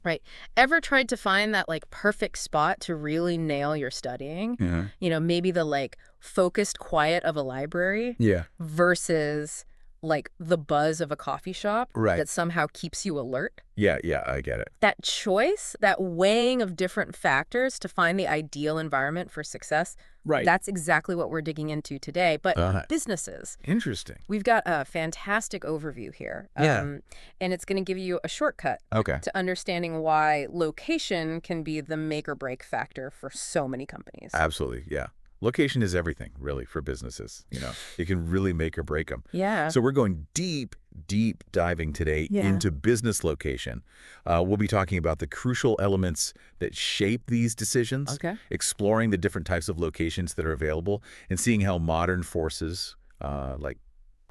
Right. Ever tried to find that like perfect spot to really nail your studying? Yeah. Maybe the like focused quiet of a library Yeah. versus like the buzz of a coffee shop Right. that somehow keeps you alert. Yeah, I get it. That choice, that weighing of different factors to find the ideal environment for success, Right. that's exactly what we're digging into today. But for businesses, Interesting. we've got a fantastic overview here. Yeah. And it's going to give you a shortcut Okay. to understanding why location can be the make or break factor for so many companies. Absolutely, yeah. Location is everything, really, for businesses. It can really make or break them. Yeah. So we're going deep diving today into business location. We'll be talking about the crucial elements that shape these decisions, exploring the different types of locations that are available, and seeing how modern forces like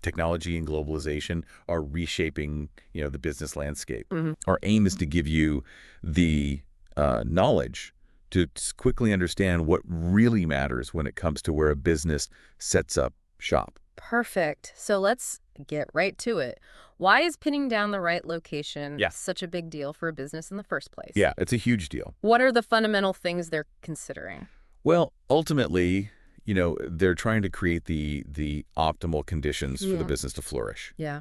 technology and globalization are reshaping, the business landscape. Our aim is to give you the knowledge to quickly understand what really matters when it comes to where a business sets up shop. Perfect. So let's get right to it. Why is pinning down the right location such a big deal for a business in the first place? Yeah, it's a huge deal. What are the fundamental things they're considering? Well, ultimately, they're trying to create the optimal conditions for the business to flourish. Yeah.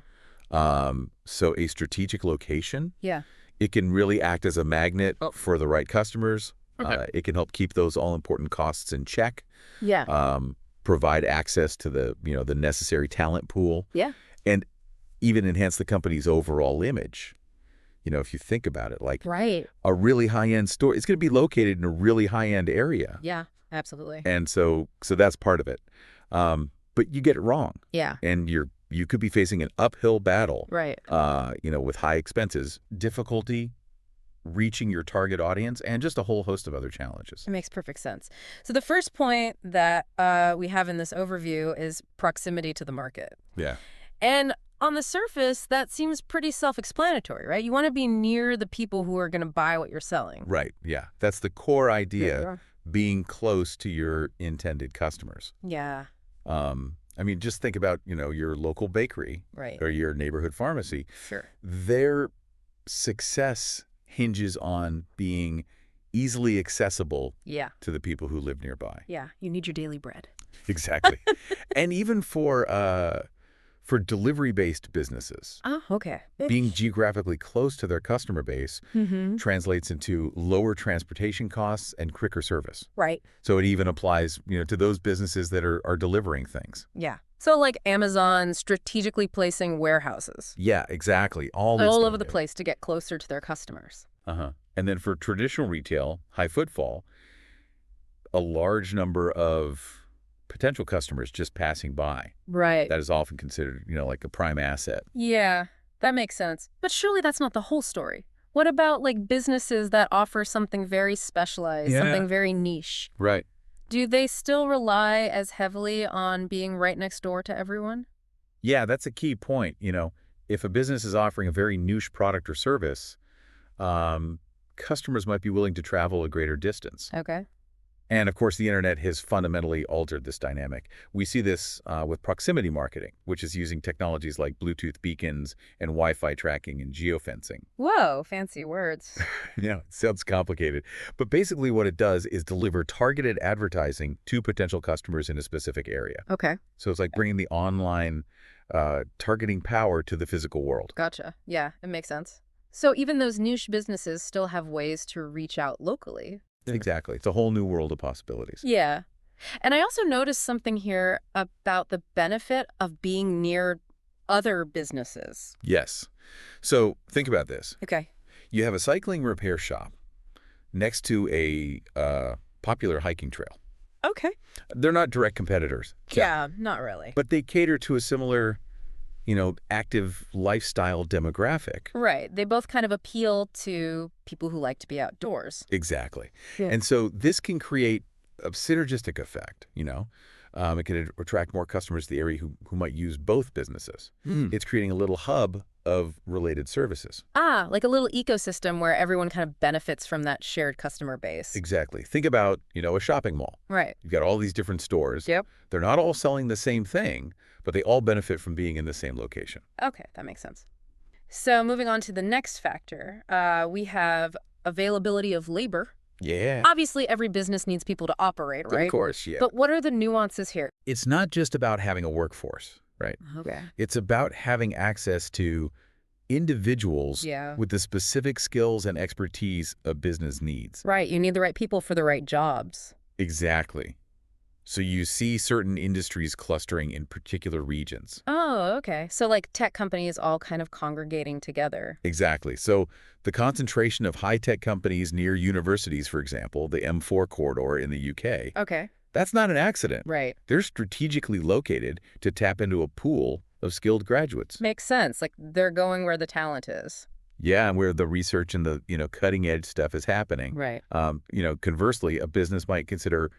So a strategic location, it can really act as a magnet for the right customers. It can help keep those all-important costs in check. Yeah. Provide access to the necessary talent pool. Yeah. And even enhance the company's overall image. If you think about it, like a really high-end store, it's going to be located in a really high-end area. Yeah, absolutely. And so that's part of it. But you get it wrong. Yeah. And you could be facing an uphill battle. Right. With high expenses, difficulty reaching your target audience, and just a whole host of other challenges. It makes perfect sense. So the first point that we have in this overview is proximity to the market. Yeah. And on the surface, that seems pretty self-explanatory, right? You want to be near the people who are going to buy what you're selling. Right, yeah. That's the core idea, being close to your intended customers. Yeah. Just think about, your local bakery or your neighborhood pharmacy. Sure. Their success hinges on being easily accessible to the people who live nearby. Yeah, you need your daily bread. Exactly. And even for delivery-based businesses. Oh, okay. Being geographically close to their customer base translates into lower transportation costs and quicker service. Right. So it even applies, to those businesses that are delivering things. Yeah. So like Amazon strategically placing warehouses. Yeah, exactly. All over the place to get closer to their customers. And then for traditional retail, high footfall, a large number of potential customers just passing by. Right. That is often considered, like a prime asset. Yeah, that makes sense. But surely that's not the whole story. What about like businesses that offer something very specialized, something very niche? Right. Do they still rely as heavily on being right next door to everyone? Yeah, that's a key point. If a business is offering a very niche product or service, customers might be willing to travel a greater distance. Okay. And of course, the internet has fundamentally altered this dynamic. We see this with proximity marketing, which is using technologies like Bluetooth beacons and Wi-Fi tracking and geofencing. Whoa, fancy words. Yeah, it sounds complicated. But basically what it does is deliver targeted advertising to potential customers in a specific area. Okay. So it's like bringing the online targeting power to the physical world. Gotcha. Yeah, it makes sense. So even those niche businesses still have ways to reach out locally. Exactly. It's a whole new world of possibilities. Yeah. And I also noticed something here about the benefit of being near other businesses. Yes. So think about this. Okay. You have a cycling repair shop next to a popular hiking trail. Okay. They're not direct competitors. Yeah, not really. But they cater to a similar, active lifestyle demographic. Right. They both kind of appeal to people who like to be outdoors. Exactly. Yeah. And so this can create a synergistic effect, It can attract more customers to the area who might use both businesses. It's creating a little hub of related services. Ah, like a little ecosystem where everyone kind of benefits from that shared customer base. Exactly. Think about, a shopping mall. Right. You've got all these different stores. Yep. They're not all selling the same thing, but they all benefit from being in the same location. Okay, that makes sense. So moving on to the next factor, we have availability of labor. Yeah. Obviously, every business needs people to operate, Of right? course, yeah. But what are the nuances here? It's not just about having a workforce, right? Okay. It's about having access to individuals Yeah. with the specific skills and expertise a business needs. Right. You need the right people for the right jobs. Exactly. So you see certain industries clustering in particular regions. Oh, okay. So like tech companies all kind of congregating together. Exactly. So the concentration of high-tech companies near universities, for example, the M4 corridor in the UK, Okay. that's not an accident. Right. They're strategically located to tap into a pool of skilled graduates. Makes sense. Like they're going where the talent is. Yeah, and where the research and the, cutting edge stuff is happening. Right. Conversely, a business might consider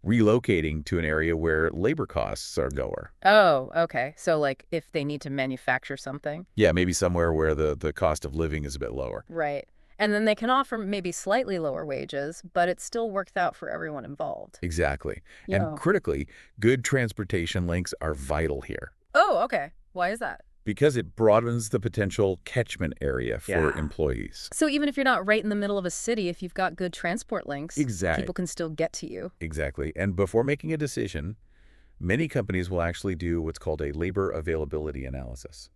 relocating to an area where labor costs are lower. Oh, okay. So like if they need to manufacture something. Yeah, maybe somewhere where the cost of living is a bit lower. Right. And then they can offer maybe slightly lower wages, but it still works out for everyone involved. Exactly. Yeah. And critically, good transportation links are vital here Oh, okay. Why is that? because it broadens the potential catchment area for employees. So even if you're not right in the middle of a city, if you've got good transport links, Exactly. people can still get to you. Exactly. And before making a decision, many companies will actually do what's called a labor availability analysis.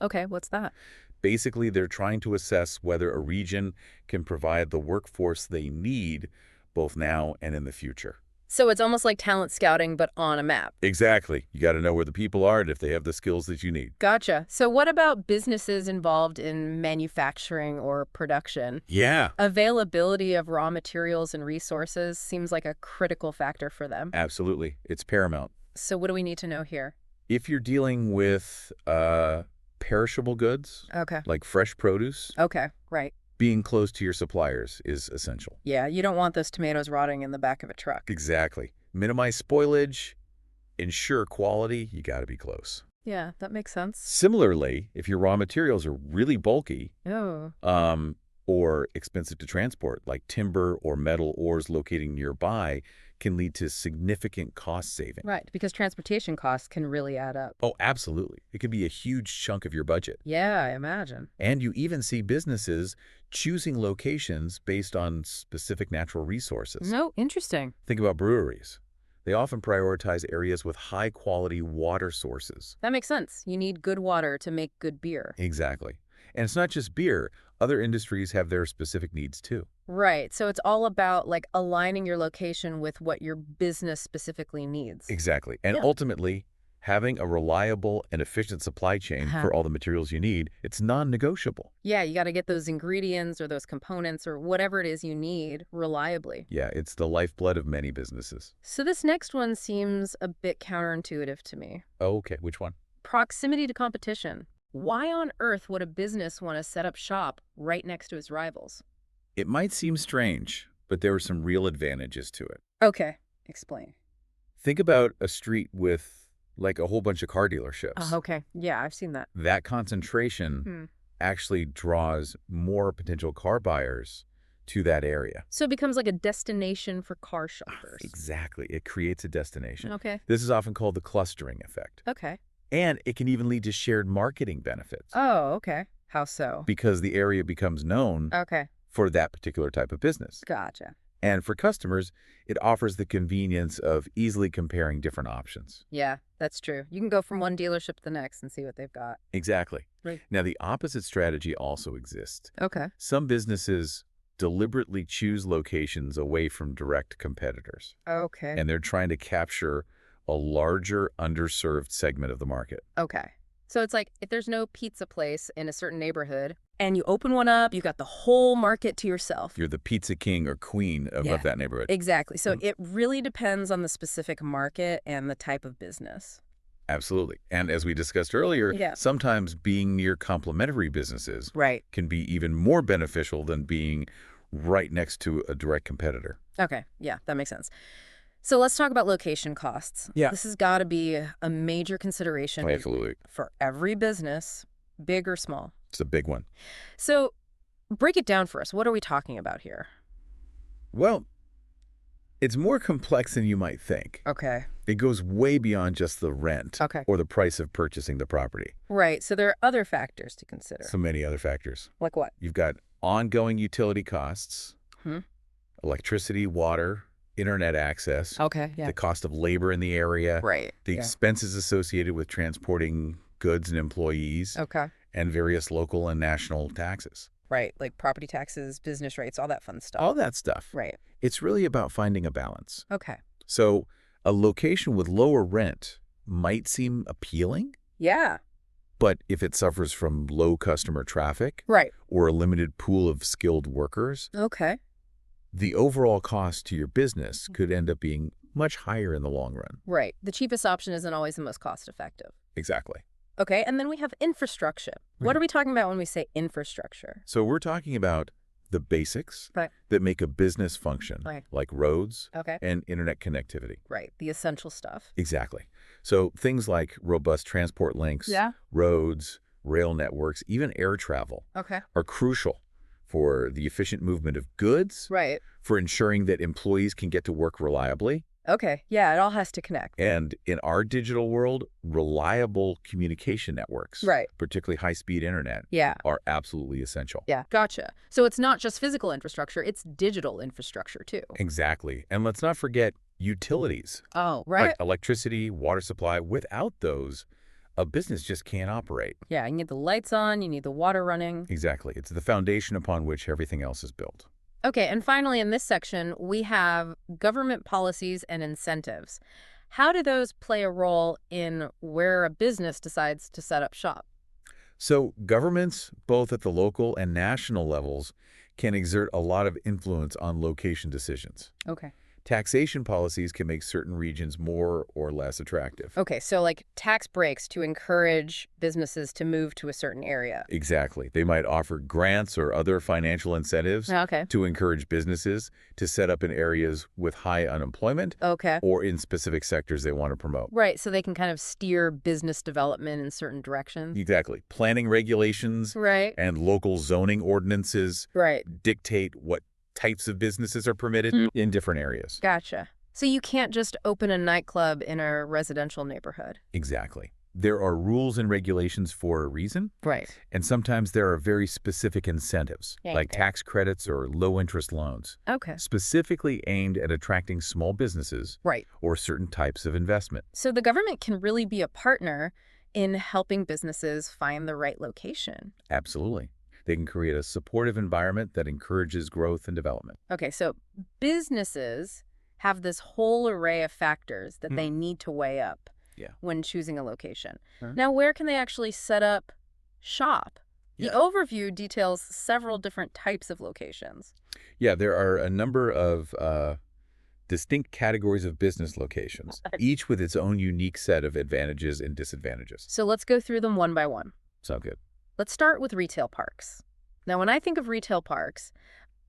Okay, what's that? Basically, they're trying to assess whether a region can provide the workforce they need both now and in the future. So it's almost like talent scouting, but on a map. Exactly. You got to know where the people are and if they have the skills that you need. Gotcha. So what about businesses involved in manufacturing or production? Yeah. Availability of raw materials and resources seems like a critical factor for them. Absolutely. It's paramount. So what do we need to know here? If you're dealing with perishable goods, Okay. like fresh produce, Okay, right. being close to your suppliers is essential. Yeah, you don't want those tomatoes rotting in the back of a truck. Exactly. Minimize spoilage, ensure quality, you got to be close. Yeah, that makes sense. Similarly, if your raw materials are really bulky Oh. or expensive to transport, like timber or metal ores locating nearby, can lead to significant cost saving. Right, because transportation costs can really add up. Oh, absolutely. It could be a huge chunk of your budget. Yeah, I imagine. And you even see businesses choosing locations based on specific natural resources. No, interesting. Think about breweries. They often prioritize areas with high-quality water sources. That makes sense. You need good water to make good beer. Exactly. And it's not just beer. Other industries have their specific needs too. Right, so it's all about like aligning your location with what your business specifically needs. Exactly. And ultimately, having a reliable and efficient supply chain for all the materials you need, it's non-negotiable. Yeah, you got to get those ingredients or those components or whatever it is you need reliably. Yeah, it's the lifeblood of many businesses. So this next one seems a bit counterintuitive to me. Oh, okay. Which one? Proximity to competition. Why on earth would a business want to set up shop right next to its rivals? It might seem strange, but there are some real advantages to it. Okay, explain. Think about a street with like a whole bunch of car dealerships. Okay, yeah, I've seen that. That concentration actually draws more potential car buyers to that area. So it becomes like a destination for car shoppers. Exactly. It creates a destination. Okay. This is often called the clustering effect. Okay. And it can even lead to shared marketing benefits. Oh, okay. How so? Because the area becomes known Okay. for that particular type of business. Gotcha. And for customers, it offers the convenience of easily comparing different options. Yeah, that's true. You can go from one dealership to the next and see what they've got. Exactly. Right. Now, the opposite strategy also exists. Okay. Some businesses deliberately choose locations away from direct competitors. Okay. And they're trying to capture a larger underserved segment of the market. Okay. So it's like if there's no pizza place in a certain neighborhood and you open one up, you got the whole market to yourself. You're the pizza king or queen of that neighborhood. Exactly. So it really depends on the specific market and the type of business. Absolutely. And as we discussed earlier, sometimes being near complementary businesses can be even more beneficial than being right next to a direct competitor. Okay. Yeah, that makes sense. So let's talk about location costs. Yeah. This has got to be a major consideration Absolutely. for every business, big or small. It's a big one. So break it down for us. What are we talking about here? Well, It's more complex than you might think. Okay. It goes way beyond just the rent Okay. or the price of purchasing the property. Right. So there are other factors to consider. So many other factors. Like what? You've got ongoing utility costs, electricity, water, internet access, Okay, yeah. the cost of labor in the area, Right. the expenses associated with transporting goods and employees, Okay. and various local and national taxes. Right. Like property taxes, business rates, all that fun stuff. All that stuff. Right. It's really about finding a balance. Okay. So a location with lower rent might seem appealing, Yeah. but if it suffers from low customer traffic Right. or a limited pool of skilled workers, Okay. the overall cost to your business could end up being much higher in the long run. Right. The cheapest option isn't always the most cost effective. Exactly. Okay. And then we have infrastructure. What are we talking about when we say infrastructure? So we're talking about the basics that make a business function, like roads and internet connectivity. Right. The essential stuff. Exactly. So things like robust transport links, roads, rail networks, even air travel are crucial for the efficient movement of goods, for ensuring that employees can get to work reliably. Okay. Yeah, it all has to connect. And in our digital world, reliable communication networks, particularly high-speed internet, are absolutely essential. Yeah, gotcha. So it's not just physical infrastructure, it's digital infrastructure too. Exactly. And let's not forget utilities. Oh, right. Like electricity, water supply. Without those, a business just can't operate. Yeah, you need the lights on, you need the water running. Exactly. It's the foundation upon which everything else is built. Okay, and finally in this section, we have government policies and incentives. How do those play a role in where a business decides to set up shop? So governments, both at the local and national levels, can exert a lot of influence on location decisions. Okay. Taxation policies can make certain regions more or less attractive. Okay, so like tax breaks to encourage businesses to move to a certain area. Exactly. They might offer grants or other financial incentives to encourage businesses to set up in areas with high unemployment or in specific sectors they want to promote. Right, so they can kind of steer business development in certain directions. Exactly. Planning regulations and local zoning ordinances dictate what types of businesses are permitted in different areas. Gotcha. So you can't just open a nightclub in a residential neighborhood. Exactly. There are rules and regulations for a reason. Right. And sometimes there are very specific incentives, like tax credits or low-interest loans. Okay. Specifically aimed at attracting small businesses or certain types of investment. So the government can really be a partner in helping businesses find the right location. Absolutely. They can create a supportive environment that encourages growth and development. Okay, so businesses have this whole array of factors that they need to weigh up when choosing a location. Now, where can they actually set up shop? The overview details several different types of locations. Yeah, there are a number of distinct categories of business locations, each with its own unique set of advantages and disadvantages. So let's go through them one by one. Sound good. Let's start with retail parks. Now, when I think of retail parks,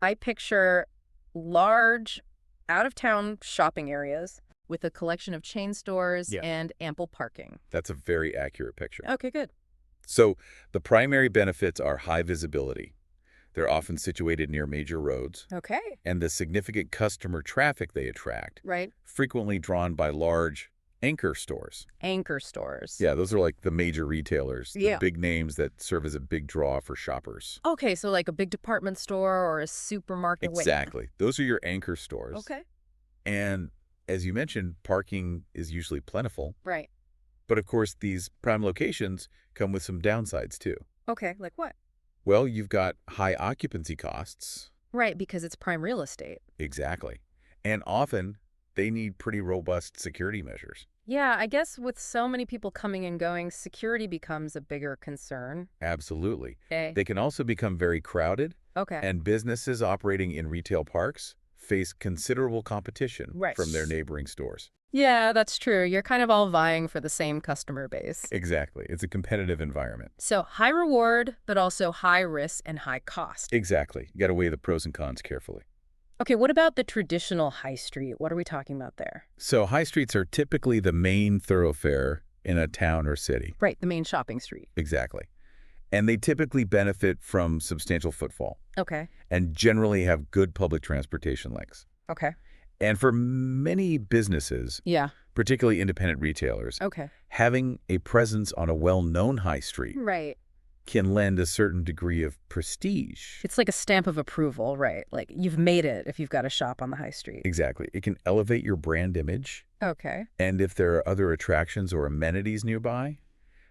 I picture large, out-of-town shopping areas with a collection of chain stores and ample parking. That's a very accurate picture. Okay, good. So the primary benefits are high visibility. They're often situated near major roads. Okay. And the significant customer traffic they attract, frequently drawn by large anchor stores. Anchor stores. Yeah, those are like the major retailers, the big names that serve as a big draw for shoppers. Okay, so like a big department store or a supermarket. Exactly. Those are your anchor stores. Okay. And as you mentioned, parking is usually plentiful. Right. But of course, these prime locations come with some downsides too. Okay, like what? Well, you've got high occupancy costs. Right, because it's prime real estate. Exactly. And often they need pretty robust security measures. Yeah, I guess with so many people coming and going, security becomes a bigger concern. Absolutely. Okay. They can also become very crowded. Okay. And businesses operating in retail parks face considerable competition from their neighboring stores. Yeah, that's true. You're kind of all vying for the same customer base. Exactly. It's a competitive environment. So high reward, but also high risk and high cost. Exactly. You got to weigh the pros and cons carefully. Okay, what about the traditional high street? What are we talking about there? So high streets are typically the main thoroughfare in a town or city. Right, the main shopping street. Exactly. And they typically benefit from substantial footfall. Okay. And generally have good public transportation links. Okay. And for many businesses, Yeah. particularly independent retailers, Okay. having a presence on a well-known high street Right. can lend a certain degree of prestige. It's like a stamp of approval, right? Like you've made it if you've got a shop on the high street. Exactly. It can elevate your brand image. Okay. And if there are other attractions or amenities nearby,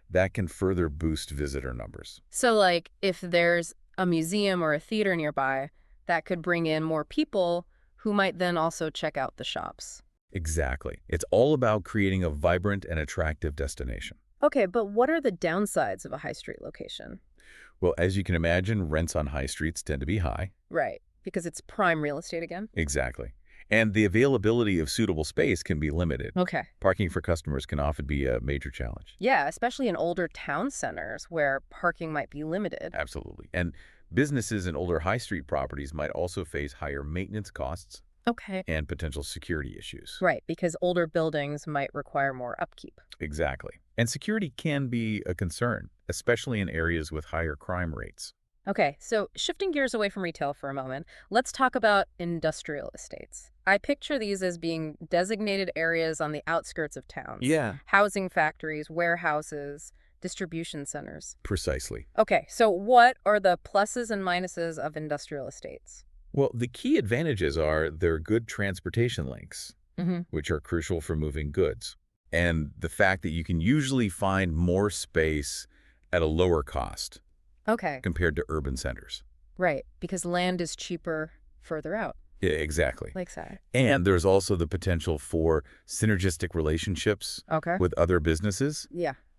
that can further boost visitor numbers. So like if there's a museum or a theater nearby, that could bring in more people who might then also check out the shops. Exactly. It's all about creating a vibrant and attractive destination. Okay, but what are the downsides of a high street location? Well, as you can imagine, rents on high streets tend to be high. Right, because it's prime real estate again? Exactly. And the availability of suitable space can be limited. Okay. Parking for customers can often be a major challenge. Yeah, especially in older town centers where parking might be limited. Absolutely. And businesses in older high street properties might also face higher maintenance costs. Okay. And potential security issues. Right, because older buildings might require more upkeep. Exactly. And security can be a concern, especially in areas with higher crime rates. Okay, so shifting gears away from retail for a moment, let's talk about industrial estates. I picture these as being designated areas on the outskirts of towns. Yeah. Housing factories, warehouses, distribution centers. Precisely. Okay, so what are the pluses and minuses of industrial estates? Well, the key advantages are their good transportation links, which are crucial for moving goods, and the fact that you can usually find more space at a lower cost compared to urban centers. Right, because land is cheaper further out. Yeah, exactly. Lakeside. And there's also the potential for synergistic relationships with other businesses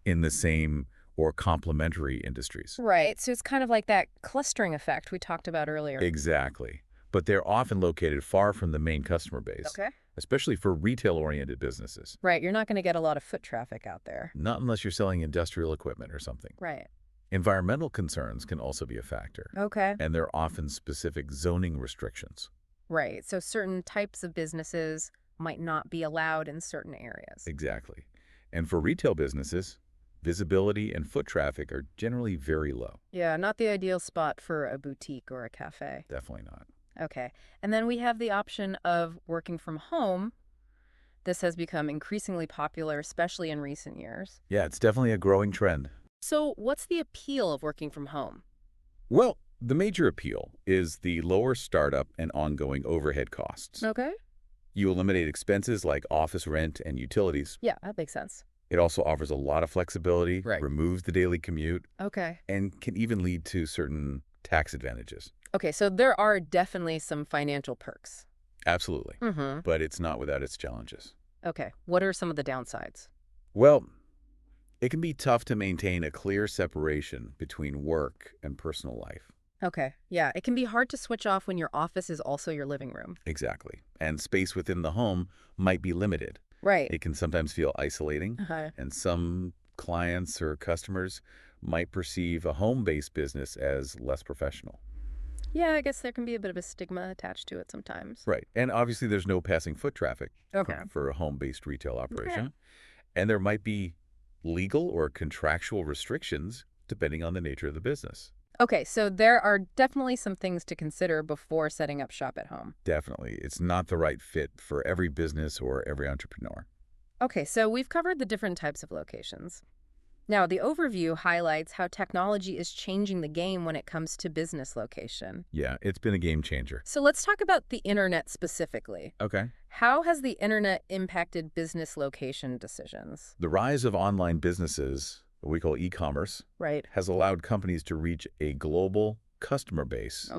in the same or complementary industries. Right, so it's kind of like that clustering effect we talked about earlier. Exactly. But they're often located far from the main customer base, especially for retail-oriented businesses. Right, you're not going to get a lot of foot traffic out there. Not unless you're selling industrial equipment or something. Right. Environmental concerns can also be a factor. And there are often specific zoning restrictions. Right, so certain types of businesses might not be allowed in certain areas. Exactly. And for retail businesses, visibility and foot traffic are generally very low. Yeah, not the ideal spot for a boutique or a cafe. Definitely not. Okay. And then we have the option of working from home. This has become increasingly popular, especially in recent years. Yeah, it's definitely a growing trend. So what's the appeal of working from home? Well, the major appeal is the lower startup and ongoing overhead costs. Okay. You eliminate expenses like office rent and utilities. Yeah, that makes sense. It also offers a lot of flexibility, removes the daily commute, and can even lead to certain tax advantages. Okay, so there are definitely some financial perks. Absolutely. But it's not without its challenges. Okay, what are some of the downsides? Well, it can be tough to maintain a clear separation between work and personal life. Okay, yeah, it can be hard to switch off when your office is also your living room. Exactly. And space within the home might be limited. Right. It can sometimes feel isolating, and some clients or customers might perceive a home-based business as less professional. Yeah, I guess there can be a bit of a stigma attached to it sometimes. Right. And obviously there's no passing foot traffic for a home-based retail operation. And there might be legal or contractual restrictions depending on the nature of the business. Okay, so there are definitely some things to consider before setting up shop at home. Definitely. It's not the right fit for every business or every entrepreneur. Okay, so we've covered the different types of locations. Now, the overview highlights how technology is changing the game when it comes to business location. Yeah, it's been a game changer. So let's talk about the internet specifically. Okay. How has the internet impacted business location decisions? The rise of online businesses, what we call e-commerce, has allowed companies to reach a global customer base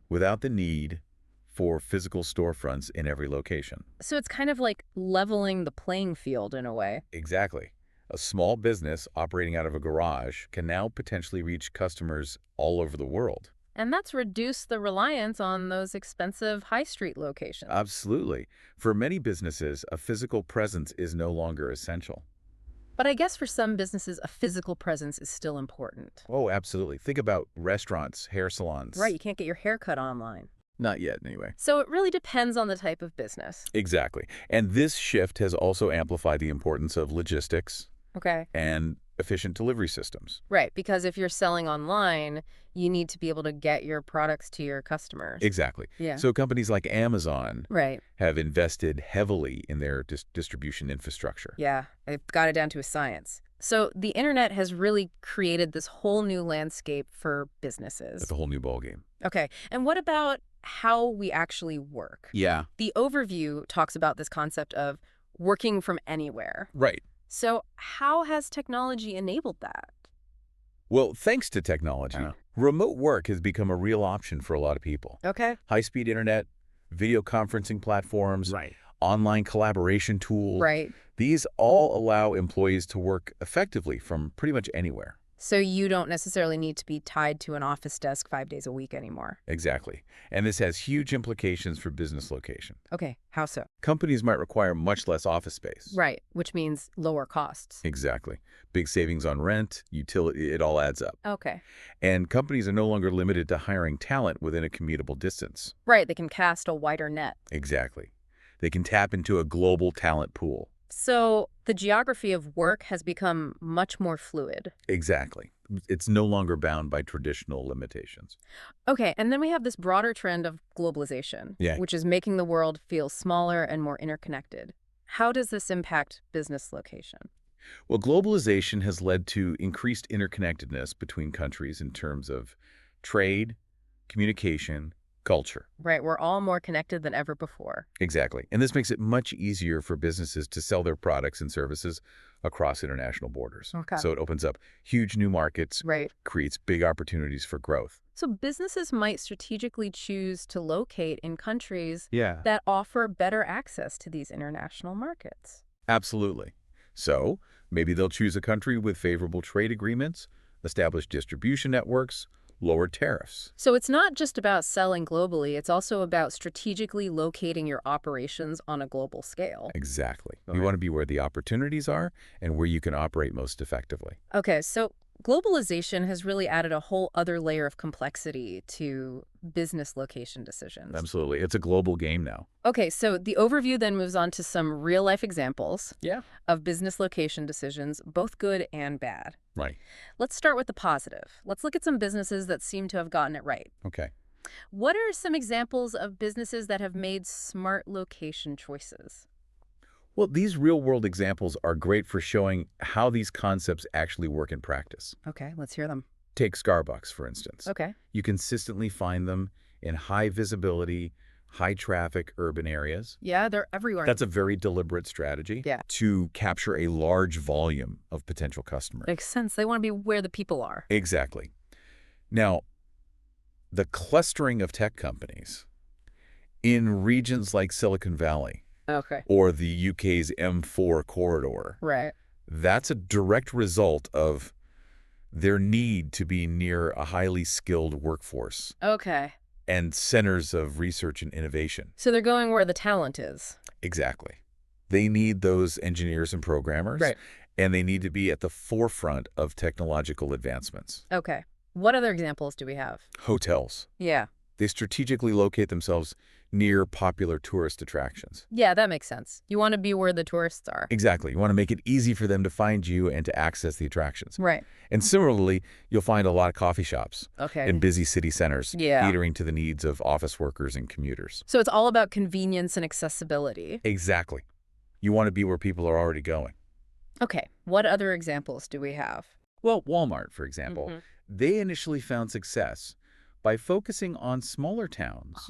without the need for physical storefronts in every location. So it's kind of like leveling the playing field in a way. Exactly. A small business operating out of a garage can now potentially reach customers all over the world. And that's reduced the reliance on those expensive high street locations. Absolutely. For many businesses, a physical presence is no longer essential. But I guess for some businesses, a physical presence is still important. Oh, absolutely. Think about restaurants, hair salons. Right, you can't get your hair cut online. Not yet, anyway. So it really depends on the type of business. Exactly. And this shift has also amplified the importance of logistics, Okay. and efficient delivery systems. Right, because if you're selling online, you need to be able to get your products to your customers. Exactly. Yeah. So companies like Amazon Right. have invested heavily in their distribution infrastructure. Yeah, they've got it down to a science. So the internet has really created this whole new landscape for businesses. That's a whole new ballgame. Okay, and what about how we actually work? Yeah. The overview talks about this concept of working from anywhere. Right. So how has technology enabled that? Well, thanks to technology, remote work has become a real option for a lot of people. Okay. High-speed internet, video conferencing platforms, Right. online collaboration tools. Right. These all allow employees to work effectively from pretty much anywhere. So you don't necessarily need to be tied to an office desk 5 days a week anymore. Exactly. And this has huge implications for business location. Okay, how so? Companies might require much less office space. Right, which means lower costs. Exactly. Big savings on rent, utility, it all adds up. Okay. And companies are no longer limited to hiring talent within a commutable distance. Right, they can cast a wider net. Exactly. They can tap into a global talent pool. So the geography of work has become much more fluid. Exactly. It's no longer bound by traditional limitations. Okay, and then we have this broader trend of globalization, which is making the world feel smaller and more interconnected. How does this impact business location? Well, globalization has led to increased interconnectedness between countries in terms of trade, communication, culture. Right, we're all more connected than ever before. Exactly. And this makes it much easier for businesses to sell their products and services across international borders. Okay. So it opens up huge new markets, Right. creates big opportunities for growth. So businesses might strategically choose to locate in countries Yeah. that offer better access to these international markets. Absolutely. So maybe they'll choose a country with favorable trade agreements, establish distribution networks, lower tariffs. So it's not just about selling globally, it's also about strategically locating your operations on a global scale. Exactly. Okay. You want to be where the opportunities are and where you can operate most effectively. Okay, so globalization has really added a whole other layer of complexity to business location decisions. Absolutely. It's a global game now. Okay, so the overview then moves on to some real-life examples Yeah. of business location decisions, both good and bad. Right. Let's start with the positive. Let's look at some businesses that seem to have gotten it right. Okay. What are some examples of businesses that have made smart location choices? Well, these real-world examples are great for showing how these concepts actually work in practice. Okay, let's hear them. Take Starbucks, for instance. Okay. You consistently find them in high-visibility, high-traffic urban areas. Yeah, they're everywhere. That's a very deliberate strategy to capture a large volume of potential customers. Makes sense. They want to be where the people are. Exactly. Now, the clustering of tech companies in regions like Silicon Valley or the UK's M4 corridor, Right. that's a direct result of their need to be near a highly skilled workforce Okay. and centers of research and innovation. So they're going where the talent is. Exactly. They need those engineers and programmers, and they need to be at the forefront of technological advancements. Okay. What other examples do we have? Hotels. Yeah. They strategically locate themselves near popular tourist attractions. Yeah, that makes sense. You want to be where the tourists are. Exactly. You want to make it easy for them to find you and to access the attractions. Right. And similarly, you'll find a lot of coffee shops in busy city centers catering to the needs of office workers and commuters. So it's all about convenience and accessibility. Exactly. You want to be where people are already going. Okay. What other examples do we have? Well, Walmart, for example, they initially found success by focusing on smaller towns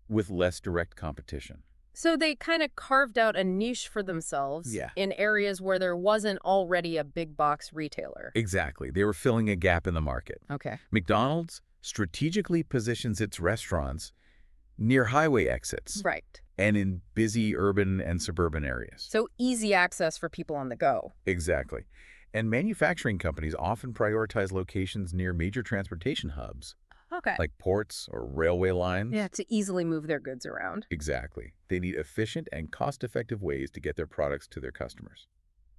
with less direct competition. So they kind of carved out a niche for themselves in areas where there wasn't already a big box retailer. Exactly. They were filling a gap in the market. Okay. McDonald's strategically positions its restaurants near highway exits. Right. And in busy urban and suburban areas. So easy access for people on the go. Exactly. And manufacturing companies often prioritize locations near major transportation hubs. Okay. Like ports or railway lines. Yeah, to easily move their goods around. Exactly. They need efficient and cost-effective ways to get their products to their customers.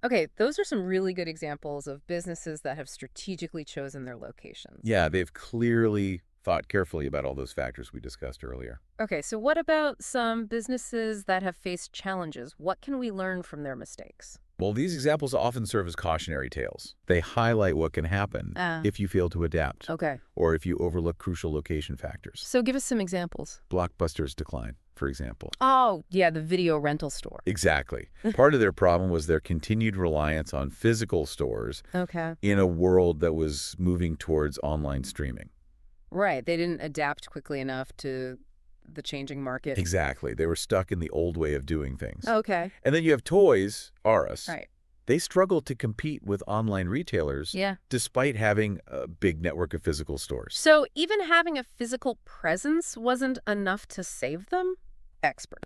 Okay, those are some really good examples of businesses that have strategically chosen their locations. Yeah, they've clearly thought carefully about all those factors we discussed earlier. Okay, so what about some businesses that have faced challenges? What can we learn from their mistakes? Well, these examples often serve as cautionary tales. They highlight what can happen if you fail to adapt. Okay. Or if you overlook crucial location factors. So give us some examples. Blockbuster's decline, for example. Oh, yeah, the video rental store. Exactly. Part of their problem was their continued reliance on physical stores in a world that was moving towards online streaming. Right. They didn't adapt quickly enough to the changing market. Exactly. They were stuck in the old way of doing things. Okay. And then you have Toys R Us. Right. They struggled to compete with online retailers despite having a big network of physical stores. So even having a physical presence wasn't enough to save them? Expert.